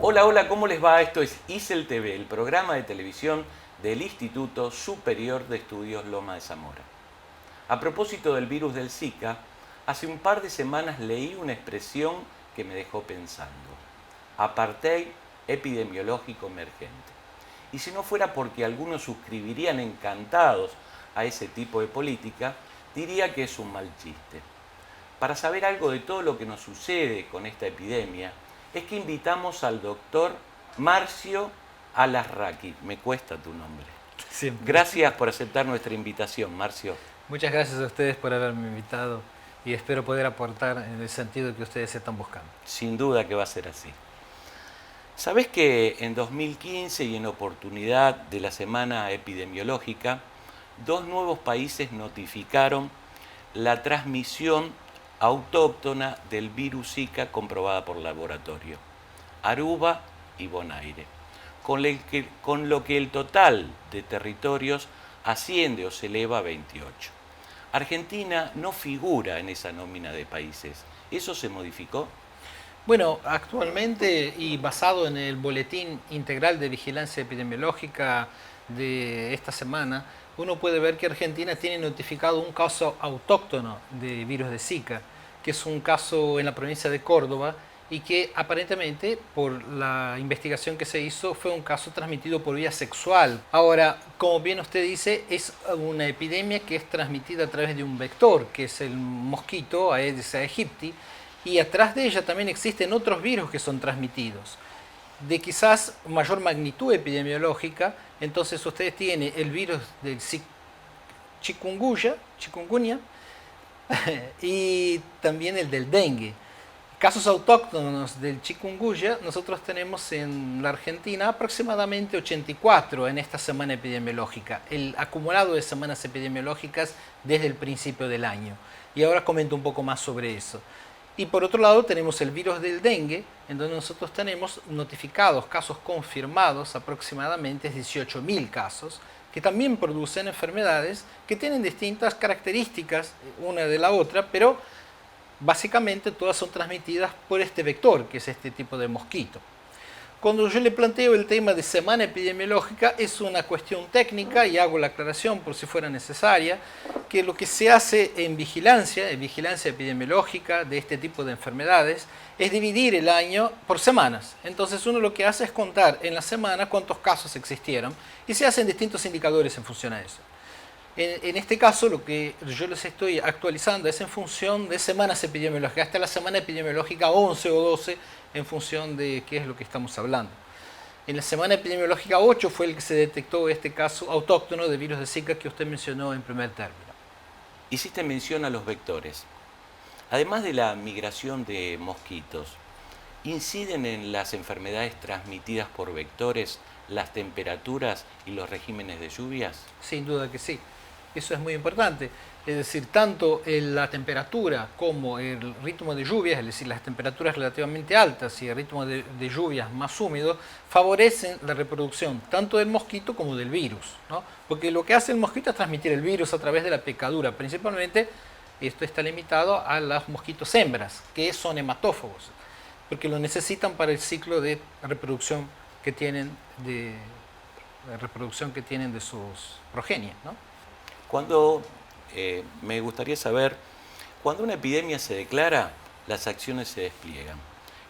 Hola, hola, ¿cómo les va? Esto es ISEL TV, el programa de televisión del Instituto Superior de Estudios Loma de Zamora. A propósito del virus del Zika, hace un par de semanas leí una expresión que me dejó pensando. Apartheid epidemiológico emergente. Y si no fuera porque algunos suscribirían encantados a ese tipo de política, diría que es un mal chiste. Para saber algo de todo lo que nos sucede con esta epidemia, es que invitamos al doctor Marcio Alasraqui. Me cuesta tu nombre. Siempre. Gracias por aceptar nuestra invitación, Marcio. Muchas gracias a ustedes por haberme invitado y espero poder aportar en el sentido que ustedes están buscando. Sin duda que va a ser así. ¿Sabés que en 2015 y en oportunidad de la semana epidemiológica, 2 nuevos países notificaron la transmisión autóctona del virus Zika comprobada por laboratorio? Aruba y Bonaire, con lo que el total de territorios asciende o se eleva a 28. Argentina no figura en esa nómina de países. ¿Eso se modificó? Bueno, actualmente y basado en el Boletín Integral de Vigilancia Epidemiológica de esta semana, uno puede ver que Argentina tiene notificado un caso autóctono de virus de Zika, que es un caso en la provincia de Córdoba y que aparentemente, por la investigación que se hizo, fue un caso transmitido por vía sexual. Ahora, como bien usted dice, es una epidemia que es transmitida a través de un vector, que es el mosquito Aedes aegypti, y atrás de ella también existen otros virus que son transmitidos, de quizás mayor magnitud epidemiológica. Entonces ustedes tienen el virus del chikungunya, y también el del dengue. Casos autóctonos del chikungunya, nosotros tenemos en la Argentina aproximadamente 84 en esta semana epidemiológica, el acumulado de semanas epidemiológicas desde el principio del año. Y ahora comento un poco más sobre eso. Y por otro lado tenemos el virus del dengue, en donde nosotros tenemos notificados casos confirmados, aproximadamente 18.000 casos, que también producen enfermedades que tienen distintas características una de la otra, pero básicamente todas son transmitidas por este vector, que es este tipo de mosquito. Cuando yo le planteo el tema de semana epidemiológica, es una cuestión técnica, y hago la aclaración por si fuera necesaria, que lo que se hace en vigilancia epidemiológica de este tipo de enfermedades, es dividir el año por semanas. Entonces uno lo que hace es contar en la semana cuántos casos existieron, y se hacen distintos indicadores en función a eso. En este caso, lo que yo les estoy actualizando es en función de semanas epidemiológicas, hasta la semana epidemiológica 11 o 12, en función de qué es lo que estamos hablando. En la semana epidemiológica 8 fue el que se detectó este caso autóctono de virus de Zika que usted mencionó en primer término. Hiciste mención a los vectores. Además de la migración de mosquitos, ¿inciden en las enfermedades transmitidas por vectores las temperaturas y los regímenes de lluvias? Sin duda que sí. Eso es muy importante. Es decir, tanto la temperatura como el ritmo de lluvias, es decir, las temperaturas relativamente altas y el ritmo de lluvias más húmedo, favorecen la reproducción tanto del mosquito como del virus, ¿no? Porque lo que hace el mosquito es transmitir el virus a través de la picadura. Principalmente, esto está limitado a los mosquitos hembras, que son hematófagos, porque lo necesitan para el ciclo de reproducción que tienen de sus progenies, ¿no? Cuando, me gustaría saber, cuando una epidemia se declara, las acciones se despliegan.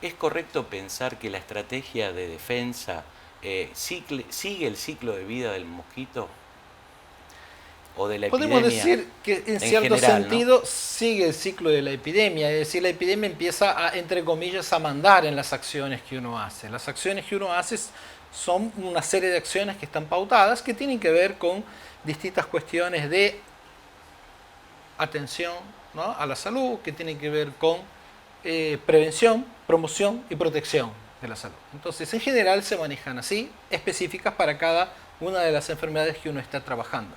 ¿Es correcto pensar que la estrategia de defensa sigue el ciclo de vida del mosquito o de la epidemia? Podemos decir que en cierto general, sentido, ¿no? sigue el ciclo de la epidemia, es decir, la epidemia empieza a, entre comillas, a mandar en las acciones que uno hace. Las acciones que uno hace son una serie de acciones que están pautadas, que tienen que ver con distintas cuestiones de atención, ¿no?, a la salud, que tienen que ver con prevención, promoción y protección de la salud. Entonces, en general se manejan así, específicas para cada una de las enfermedades que uno está trabajando.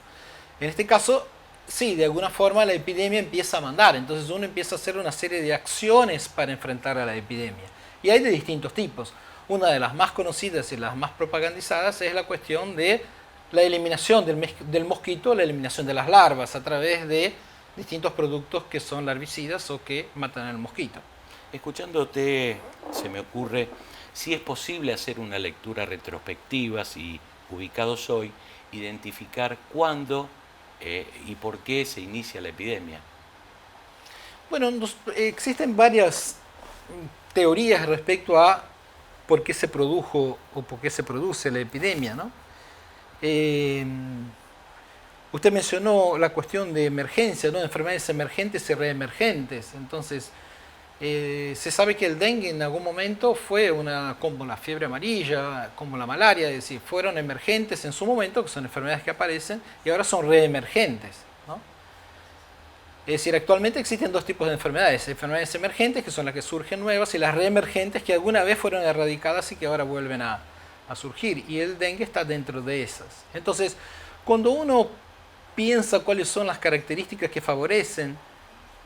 En este caso, sí, de alguna forma la epidemia empieza a mandar, entonces uno empieza a hacer una serie de acciones para enfrentar a la epidemia. Y hay de distintos tipos. Una de las más conocidas y las más propagandizadas es la cuestión de la eliminación del mosquito, la eliminación de las larvas a través de distintos productos que son larvicidas o que matan al mosquito. Escuchándote, se me ocurre si es posible hacer una lectura retrospectiva, si ubicados hoy, identificar cuándo y por qué se inicia la epidemia. Bueno, existen varias teorías respecto a por qué se produjo o por qué se produce la epidemia, ¿no? Usted mencionó la cuestión de emergencia, ¿no?, enfermedades emergentes y reemergentes. Entonces, se sabe que el dengue en algún momento fue como la fiebre amarilla, como la malaria, es decir, fueron emergentes en su momento, que son enfermedades que aparecen, y ahora son reemergentes, ¿no? Es decir, actualmente existen dos tipos de enfermedades emergentes, que son las que surgen nuevas, y las reemergentes, que alguna vez fueron erradicadas y que ahora vuelven a surgir, y el dengue está dentro de esas. Entonces, cuando uno piensa cuáles son las características que favorecen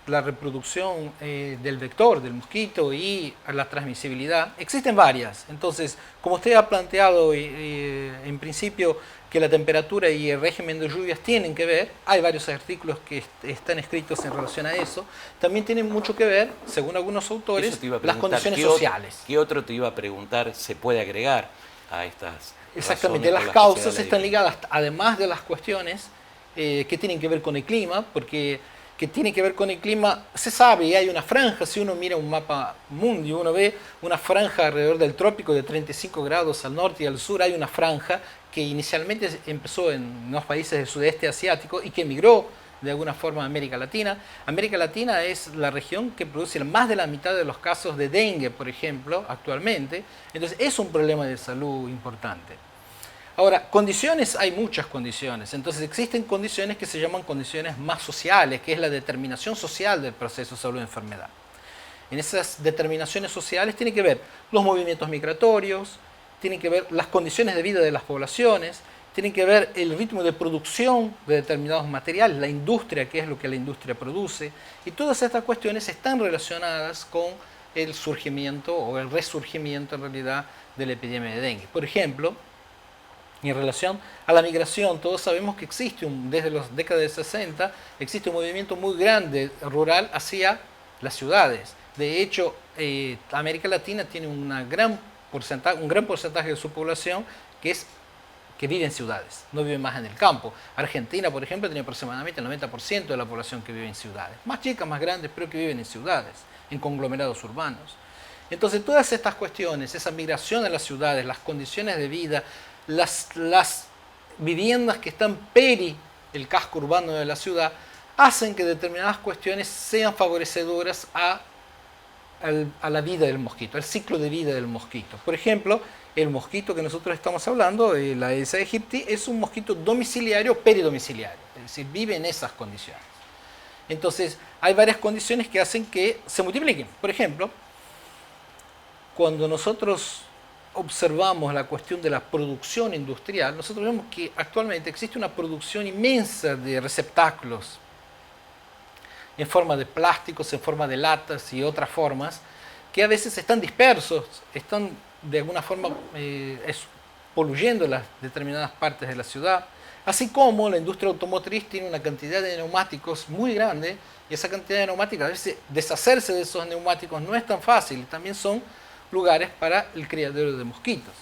la reproducción del vector, del mosquito, y la transmisibilidad, existen varias. Entonces, como usted ha planteado en principio que la temperatura y el régimen de lluvias tienen que ver, hay varios artículos que están escritos en relación a eso, también tienen mucho que ver, según algunos autores, las condiciones sociales. ¿Qué otro te iba a preguntar se puede agregar a estas? Exactamente, las causas están ligadas, además de las cuestiones que tienen que ver con el clima, porque que tiene que ver con el clima, se sabe, y hay una franja, si uno mira un mapa mundio, uno ve una franja alrededor del trópico de 35 grados al norte y al sur, hay una franja que inicialmente empezó en los países del sudeste asiático y que emigró de alguna forma a América Latina. América Latina es la región que produce más de la mitad de los casos de dengue, por ejemplo, actualmente, entonces es un problema de salud importante. Ahora, condiciones, hay muchas condiciones, entonces existen condiciones que se llaman condiciones más sociales, que es la determinación social del proceso de salud-enfermedad. En esas determinaciones sociales tienen que ver los movimientos migratorios, tienen que ver las condiciones de vida de las poblaciones, tienen que ver el ritmo de producción de determinados materiales, la industria, qué es lo que la industria produce, y todas estas cuestiones están relacionadas con el surgimiento o el resurgimiento en realidad de la epidemia de dengue. Por ejemplo, en relación a la migración, todos sabemos que existe, desde las décadas de 60, existe un movimiento muy grande rural hacia las ciudades. De hecho, América Latina tiene un gran porcentaje de su población que vive en ciudades, no vive más en el campo. Argentina, por ejemplo, tiene aproximadamente el 90% de la población que vive en ciudades. Más chicas, más grandes, pero que viven en ciudades, en conglomerados urbanos. Entonces, todas estas cuestiones, esa migración a las ciudades, las condiciones de vida, las viviendas que están el casco urbano de la ciudad, hacen que determinadas cuestiones sean favorecedoras a la vida del mosquito, al ciclo de vida del mosquito. Por ejemplo, el mosquito que nosotros estamos hablando, la Aedes aegypti, es un mosquito domiciliario o peridomiciliario, es decir, vive en esas condiciones. Entonces, hay varias condiciones que hacen que se multipliquen. Por ejemplo, cuando nosotros observamos la cuestión de la producción industrial, nosotros vemos que actualmente existe una producción inmensa de receptáculos en forma de plásticos, en forma de latas y otras formas, que a veces están dispersos, están de alguna forma poluyendo las determinadas partes de la ciudad, así como la industria automotriz tiene una cantidad de neumáticos muy grande, y esa cantidad de neumáticos, a veces deshacerse de esos neumáticos no es tan fácil, también son lugares para el criadero de mosquitos.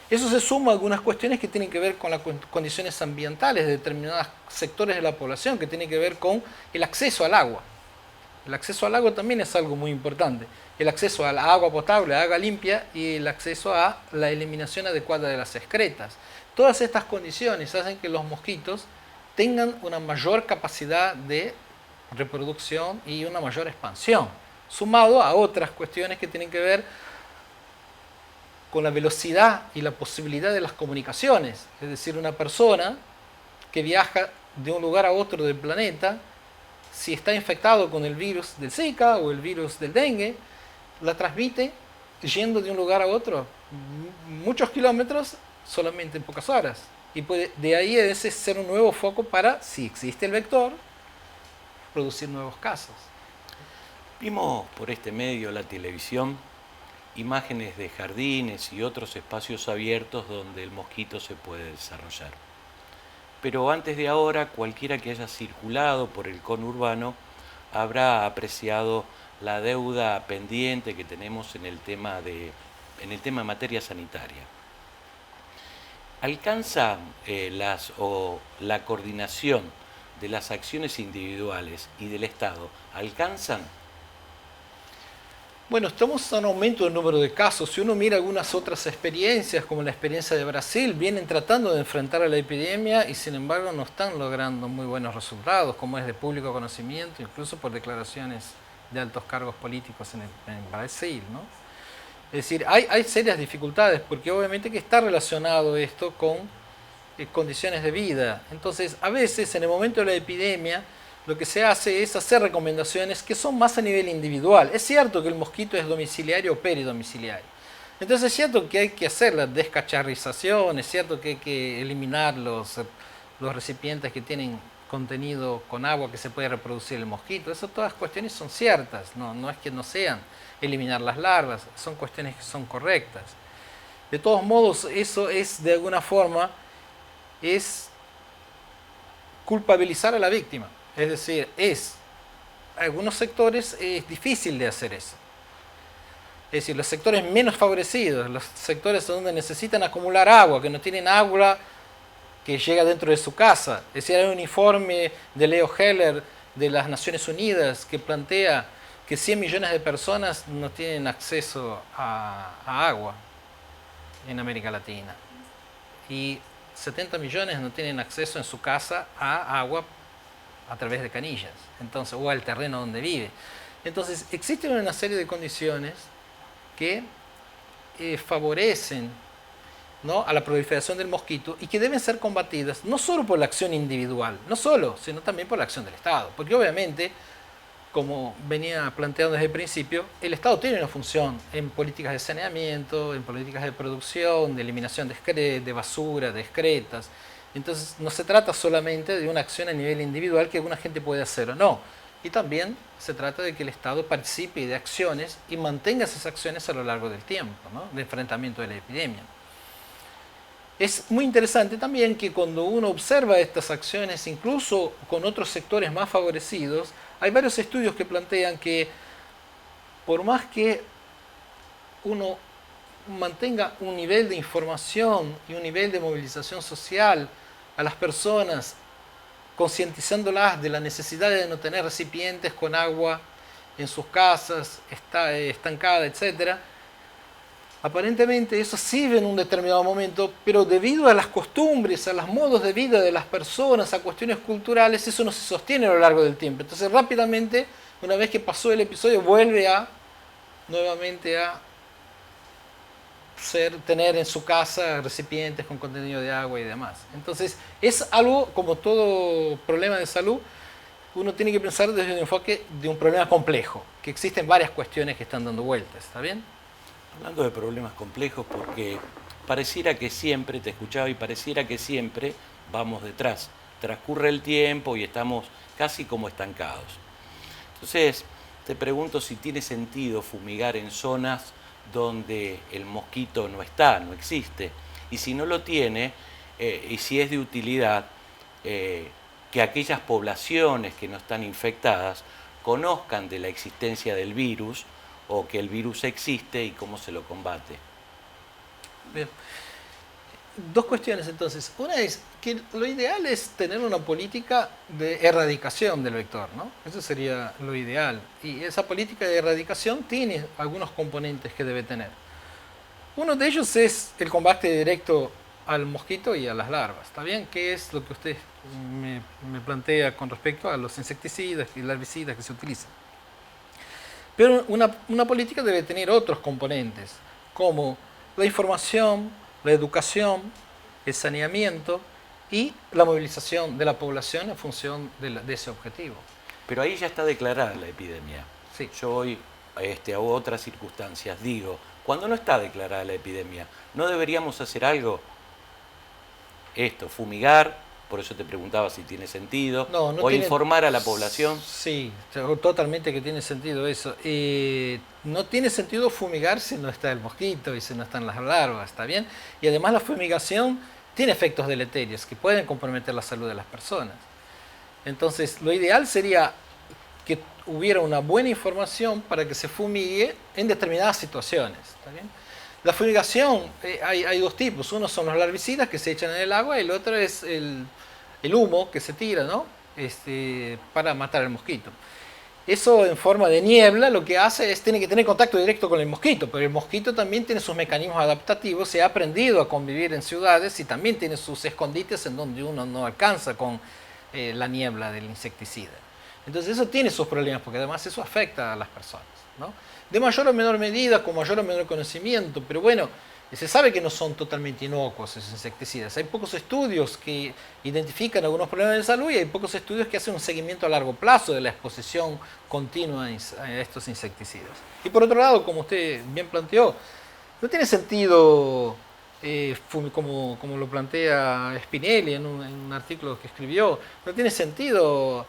Eso se suma a algunas cuestiones que tienen que ver con las condiciones ambientales de determinados sectores de la población, que tienen que ver con el acceso al agua. El acceso al agua también es algo muy importante. El acceso a la agua potable, a agua limpia, y el acceso a la eliminación adecuada de las excretas. Todas estas condiciones hacen que los mosquitos tengan una mayor capacidad de reproducción y una mayor expansión, sumado a otras cuestiones que tienen que ver con la velocidad y la posibilidad de las comunicaciones. Es decir, una persona que viaja de un lugar a otro del planeta, si está infectado con el virus del Zika o el virus del dengue, la transmite yendo de un lugar a otro muchos kilómetros solamente en pocas horas. Y puede, de ahí ese ser un nuevo foco para, si existe el vector, producir nuevos casos. Vimos por este medio, la televisión, imágenes de jardines y otros espacios abiertos donde el mosquito se puede desarrollar. Pero antes de ahora, cualquiera que haya circulado por el conurbano habrá apreciado la deuda pendiente que tenemos en el tema de materia sanitaria. ¿Alcanza la coordinación de las acciones individuales y del Estado, alcanzan? Bueno, estamos en aumento del número de casos. Si uno mira algunas otras experiencias, como la experiencia de Brasil, vienen tratando de enfrentar a la epidemia y sin embargo no están logrando muy buenos resultados, como es de público conocimiento, incluso por declaraciones de altos cargos políticos en Brasil, ¿no? Es decir, hay serias dificultades, porque obviamente que está relacionado esto con condiciones de vida. Entonces, a veces en el momento de la epidemia, lo que se hace es hacer recomendaciones que son más a nivel individual. Es cierto que el mosquito es domiciliario o peridomiciliario. Entonces es cierto que hay que hacer la descacharrización, es cierto que hay que eliminar los recipientes que tienen contenido con agua que se puede reproducir el mosquito. Eso, todas cuestiones son ciertas, no es que no sean. Eliminar las larvas, son cuestiones que son correctas. De todos modos, eso es de alguna forma, es culpabilizar a la víctima. Es decir, algunos sectores es difícil de hacer eso. Es decir, los sectores menos favorecidos, los sectores donde necesitan acumular agua, que no tienen agua que llega dentro de su casa. Es decir, hay un informe de Leo Heller de las Naciones Unidas que plantea que 100 millones de personas no tienen acceso a agua en América Latina. Y 70 millones no tienen acceso en su casa a agua a través de canillas, entonces, o al terreno donde vive. Entonces, existen una serie de condiciones que favorecen, ¿no?, a la proliferación del mosquito y que deben ser combatidas no solo por la acción individual, sino también por la acción del Estado. Porque obviamente, como venía planteando desde el principio, el Estado tiene una función en políticas de saneamiento, en políticas de producción, de eliminación de basura, de excretas. Entonces, no se trata solamente de una acción a nivel individual que alguna gente puede hacer o no. Y también se trata de que el Estado participe de acciones y mantenga esas acciones a lo largo del tiempo, ¿no?, de enfrentamiento de la epidemia. Es muy interesante también que cuando uno observa estas acciones, incluso con otros sectores más favorecidos, hay varios estudios que plantean que por más que uno mantenga un nivel de información y un nivel de movilización social a las personas, concientizándolas de la necesidad de no tener recipientes con agua en sus casas, estancada, etc., aparentemente eso sirve en un determinado momento, pero debido a las costumbres, a los modos de vida de las personas, a cuestiones culturales, eso no se sostiene a lo largo del tiempo. Entonces rápidamente, una vez que pasó el episodio, vuelve nuevamente a tener en su casa recipientes con contenido de agua y demás. Entonces es algo, como todo problema de salud, uno tiene que pensar desde un enfoque de un problema complejo, que existen varias cuestiones que están dando vueltas, ¿está bien? Hablando de problemas complejos, porque pareciera que siempre, te escuchaba y pareciera que siempre vamos detrás. Transcurre el tiempo y estamos casi como estancados. Entonces, te pregunto si tiene sentido fumigar en zonas donde el mosquito no está, no existe. Y si no lo tiene, y si es de utilidad, que aquellas poblaciones que no están infectadas conozcan de la existencia del virus o que el virus existe y cómo se lo combate. Bien. Dos cuestiones entonces. Una es que lo ideal es tener una política de erradicación del vector, ¿no? Eso sería lo ideal. Y esa política de erradicación tiene algunos componentes que debe tener. Uno de ellos es el combate directo al mosquito y a las larvas, ¿está bien? ¿Qué es lo que usted me plantea con respecto a los insecticidas y larvicidas que se utilizan? Pero una política debe tener otros componentes, como la información, la educación, el saneamiento y la movilización de la población en función de ese objetivo. Pero ahí ya está declarada la epidemia. Sí. Yo voy a otras circunstancias. Digo, cuando no está declarada la epidemia, ¿no deberíamos hacer algo? Esto, fumigar, por eso te preguntaba si tiene sentido, No o tiene, informar a la población. Sí, totalmente que tiene sentido eso. No tiene sentido fumigar si no está el mosquito y si no están las larvas, ¿está bien? Y además la fumigación tiene efectos deleterios que pueden comprometer la salud de las personas. Entonces, lo ideal sería que hubiera una buena información para que se fumigue en determinadas situaciones, ¿está bien? La fumigación, hay dos tipos. Uno son los larvicidas que se echan en el agua y el otro es el humo que se tira, ¿no? Para matar al mosquito. Eso en forma de niebla lo que hace es, tiene que tener contacto directo con el mosquito, pero el mosquito también tiene sus mecanismos adaptativos, se ha aprendido a convivir en ciudades y también tiene sus escondites en donde uno no alcanza con la niebla del insecticida. Entonces eso tiene sus problemas porque además eso afecta a las personas, ¿no? De mayor o menor medida, con mayor o menor conocimiento, pero bueno, se sabe que no son totalmente inocuos esos insecticidas. Hay pocos estudios que identifican algunos problemas de salud y hay pocos estudios que hacen un seguimiento a largo plazo de la exposición continua a estos insecticidas. Y por otro lado, como usted bien planteó, no tiene sentido, como lo plantea Spinelli en un artículo que escribió, no tiene sentido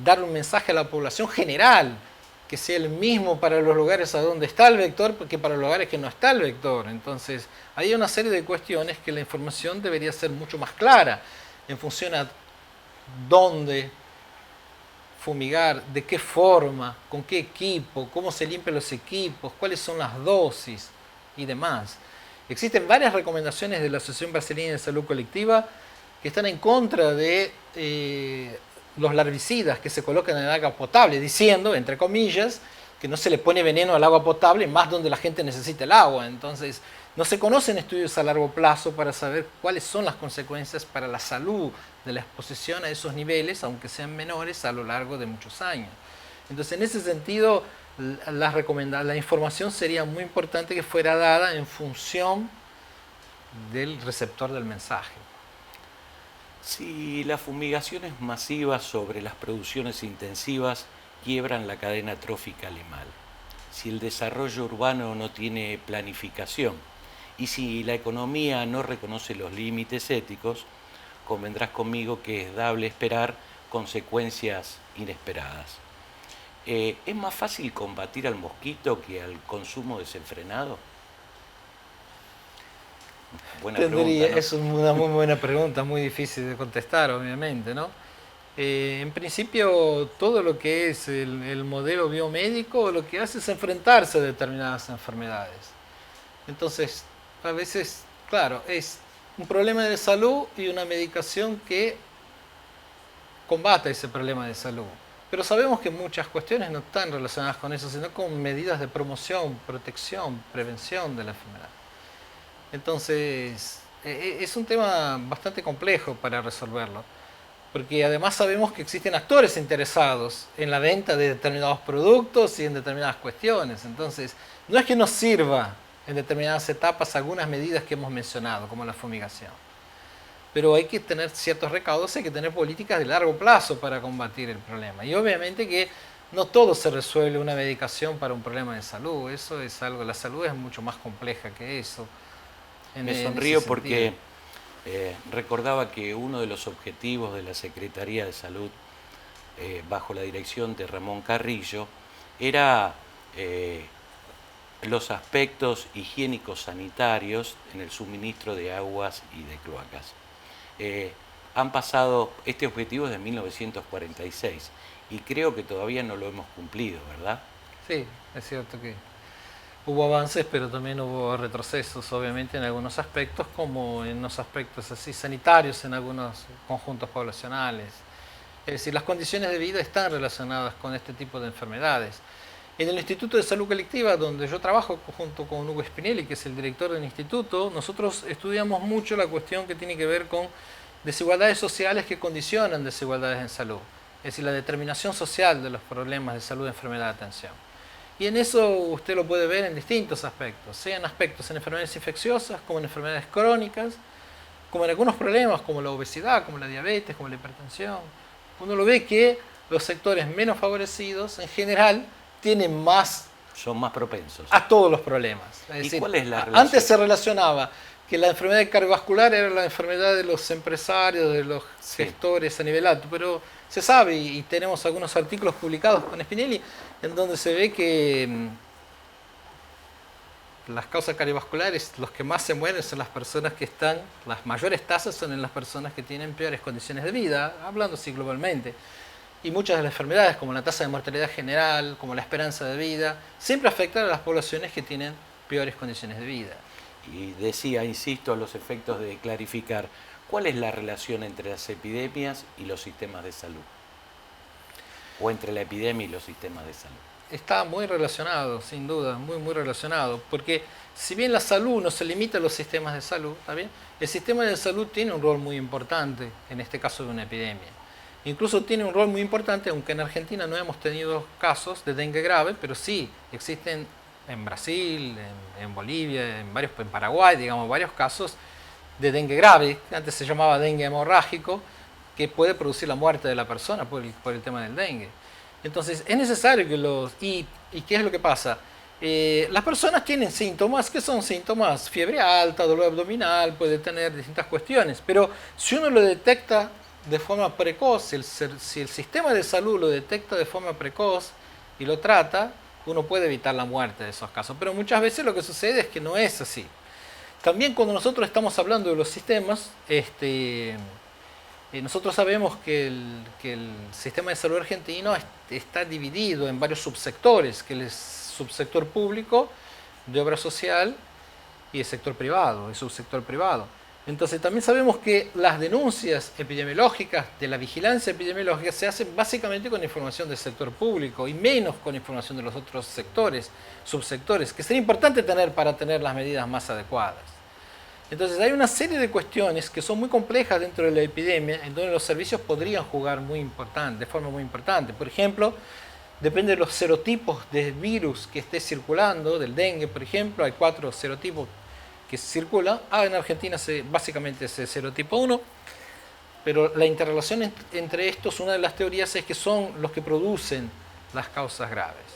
dar un mensaje a la población general que sea el mismo para los lugares a donde está el vector que para los lugares que no está el vector. Entonces, hay una serie de cuestiones que la información debería ser mucho más clara en función a dónde fumigar, de qué forma, con qué equipo, cómo se limpian los equipos, cuáles son las dosis y demás. Existen varias recomendaciones de la Asociación Brasileña de Salud Colectiva que están en contra de los larvicidas que se colocan en el agua potable, diciendo, entre comillas, que no se le pone veneno al agua potable más donde la gente necesita el agua. Entonces, no se conocen estudios a largo plazo para saber cuáles son las consecuencias para la salud de la exposición a esos niveles, aunque sean menores, a lo largo de muchos años. Entonces, en ese sentido, la información sería muy importante que fuera dada en función del receptor del mensaje. Si las fumigaciones masivas sobre las producciones intensivas quiebran la cadena trófica animal, si el desarrollo urbano no tiene planificación y si la economía no reconoce los límites éticos, convendrás conmigo que es dable esperar consecuencias inesperadas. ¿Es más fácil combatir al mosquito que al consumo desenfrenado? Buena pregunta, ¿no? Es una muy buena pregunta, muy difícil de contestar, obviamente, ¿no? En principio, todo lo que es el modelo biomédico lo que hace es enfrentarse a determinadas enfermedades. Entonces, a veces, claro, es un problema de salud y una medicación que combata ese problema de salud. Pero sabemos que muchas cuestiones no están relacionadas con eso, sino con medidas de promoción, protección, prevención de la enfermedad. Entonces, es un tema bastante complejo para resolverlo, porque además sabemos que existen actores interesados en la venta de determinados productos y en determinadas cuestiones. Entonces, no es que nos sirva en determinadas etapas algunas medidas que hemos mencionado, como la fumigación. pero hay que tener ciertos recaudos, hay que tener políticas de largo plazo para combatir el problema. Y obviamente que no todo se resuelve una medicación para un problema de salud, eso es algo, la salud es mucho más compleja que eso. Me sonrío porque recordaba que uno de los objetivos de la Secretaría de Salud, bajo la dirección de Ramón Carrillo, era los aspectos higiénicos sanitarios en el suministro de aguas y de cloacas. Han pasado, este objetivo es de 1946 y creo que todavía no lo hemos cumplido, ¿verdad? Sí, es cierto que hubo avances, pero también hubo retrocesos, obviamente, en algunos aspectos, como en los aspectos así sanitarios, en algunos conjuntos poblacionales. Es decir, las condiciones de vida están relacionadas con este tipo de enfermedades. En el Instituto de Salud Colectiva, donde yo trabajo junto con Hugo Spinelli, que es el director del instituto, nosotros estudiamos mucho la cuestión que tiene que ver con desigualdades sociales que condicionan desigualdades en salud. Es decir, la determinación social de los problemas de salud, enfermedad, atención. Y en eso usted lo puede ver en distintos aspectos, sean aspectos en enfermedades infecciosas, como en enfermedades crónicas, como en algunos problemas como la obesidad, como la diabetes, como la hipertensión. Uno lo ve que los sectores menos favorecidos en general tienen más, son más propensos a todos los problemas. Es ¿Y decir, cuál es la relación? Antes se relacionaba que la enfermedad cardiovascular era la enfermedad de los empresarios, de los gestores a nivel alto, pero se sabe, y tenemos algunos artículos publicados con Spinelli, en donde se ve que las causas cardiovasculares, los que más se mueren son las personas que están, las mayores tasas son en las personas que tienen peores condiciones de vida, hablando así globalmente. Y muchas de las enfermedades, como la tasa de mortalidad general, como la esperanza de vida, siempre afectan a las poblaciones que tienen peores condiciones de vida. Y decía, insisto, a los efectos de clarificar, ¿cuál es la relación entre las epidemias y los sistemas de salud? O entre la epidemia y los sistemas de salud. Está muy relacionado, sin duda, muy relacionado, porque si bien la salud no se limita a los sistemas de salud, ¿está bien? El sistema de salud tiene un rol muy importante en este caso de una epidemia. Incluso tiene un rol muy importante, aunque en Argentina no hemos tenido casos de dengue grave, pero sí existen en Brasil, en Bolivia, en Paraguay, digamos, varios casos de dengue grave, que antes se llamaba dengue hemorrágico, que puede producir la muerte de la persona por el tema del dengue. Entonces es necesario que los... ¿Y qué es lo que pasa? Las personas tienen síntomas, ¿qué son síntomas? Fiebre alta, dolor abdominal, puede tener distintas cuestiones, pero si uno lo detecta de forma precoz, si el sistema de salud lo detecta de forma precoz y lo trata, uno puede evitar la muerte de esos casos. Pero muchas veces lo que sucede es que no es así. También cuando nosotros estamos hablando de los sistemas, nosotros sabemos que el sistema de salud argentino está dividido en varios subsectores, que es el subsector público, de obra social, y el sector privado, el subsector privado. Entonces también sabemos que las denuncias epidemiológicas de la vigilancia epidemiológica se hacen básicamente con información del sector público y menos con información de los otros sectores, subsectores, que sería importante tener para tener las medidas más adecuadas. Entonces hay una serie de cuestiones que son muy complejas dentro de la epidemia, en donde los servicios podrían jugar de forma muy importante. Por ejemplo, depende de los serotipos de virus que esté circulando, del dengue, por ejemplo, hay 4 serotipos que circulan. En Argentina básicamente es el serotipo 1, pero la interrelación entre estos, una de las teorías es que son los que producen las causas graves.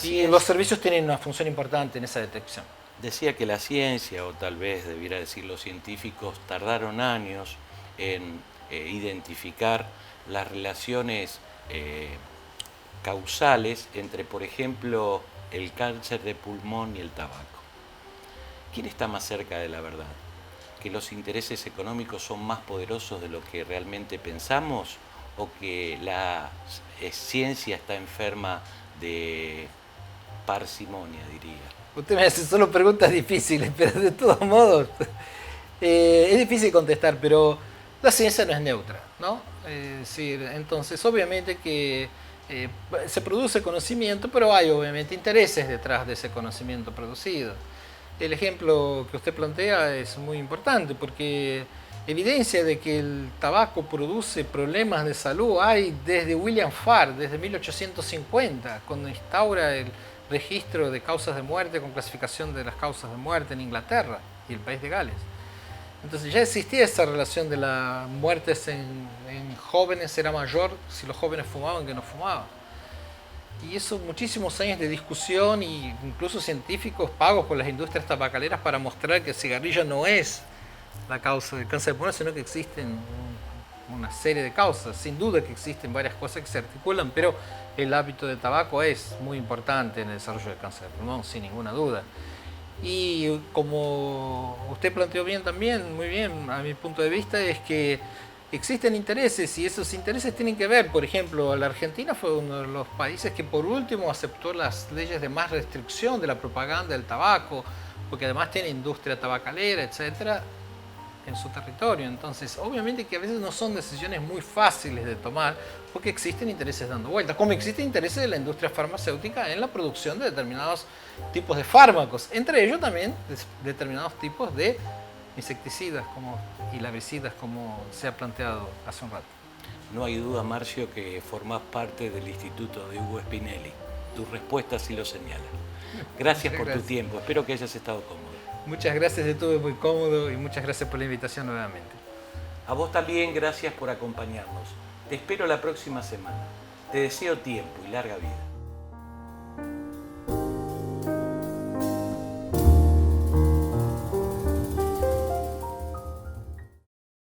Y los servicios tienen una función importante en esa detección. Decía que la ciencia, o tal vez debiera decir los científicos, tardaron años en identificar las relaciones causales entre, por ejemplo, el cáncer de pulmón y el tabaco. ¿Quién está más cerca de la verdad? ¿Que los intereses económicos son más poderosos de lo que realmente pensamos? ¿O que la ciencia está enferma de parsimonia, diría? Usted me hace solo preguntas difíciles, pero de todos modos es difícil contestar, pero la ciencia no es neutra, ¿no? Es decir, entonces obviamente que se produce conocimiento, pero hay obviamente intereses detrás de ese conocimiento producido. El ejemplo que usted plantea es muy importante porque evidencia de que el tabaco produce problemas de salud hay desde William Farr, desde 1850, cuando instaura el registro de causas de muerte con clasificación de las causas de muerte en Inglaterra y el país de Gales. Entonces ya existía esa relación de las muertes en jóvenes era mayor si los jóvenes fumaban que no fumaban. Y eso muchísimos años de discusión e incluso científicos pagos por las industrias tabacaleras para mostrar que el cigarrillo no es la causa del cáncer de pulmón, sino que existen una serie de causas. Sin duda que existen varias cosas que se articulan, pero el hábito de tabaco es muy importante en el desarrollo del cáncer de pulmón, sin ninguna duda. Y como usted planteó bien también, muy bien, a mi punto de vista, es que existen intereses y esos intereses tienen que ver, por ejemplo, la Argentina fue uno de los países que por último aceptó las leyes de más restricción de la propaganda del tabaco, porque además tiene industria tabacalera, etcétera, en su territorio. Entonces, obviamente que a veces no son decisiones muy fáciles de tomar porque existen intereses dando vueltas, como existen intereses de la industria farmacéutica en la producción de determinados tipos de fármacos, entre ellos también determinados tipos de insecticidas y larvicidas, como se ha planteado hace un rato. No hay duda, Marcio, que formás parte del Instituto de Hugo Spinelli. Tus respuestas sí lo señalan. Gracias por tu tiempo. Espero que hayas estado cómodo. Muchas gracias, estuve muy cómodo y muchas gracias por la invitación nuevamente. A vos también, gracias por acompañarnos. Te espero la próxima semana. Te deseo tiempo y larga vida.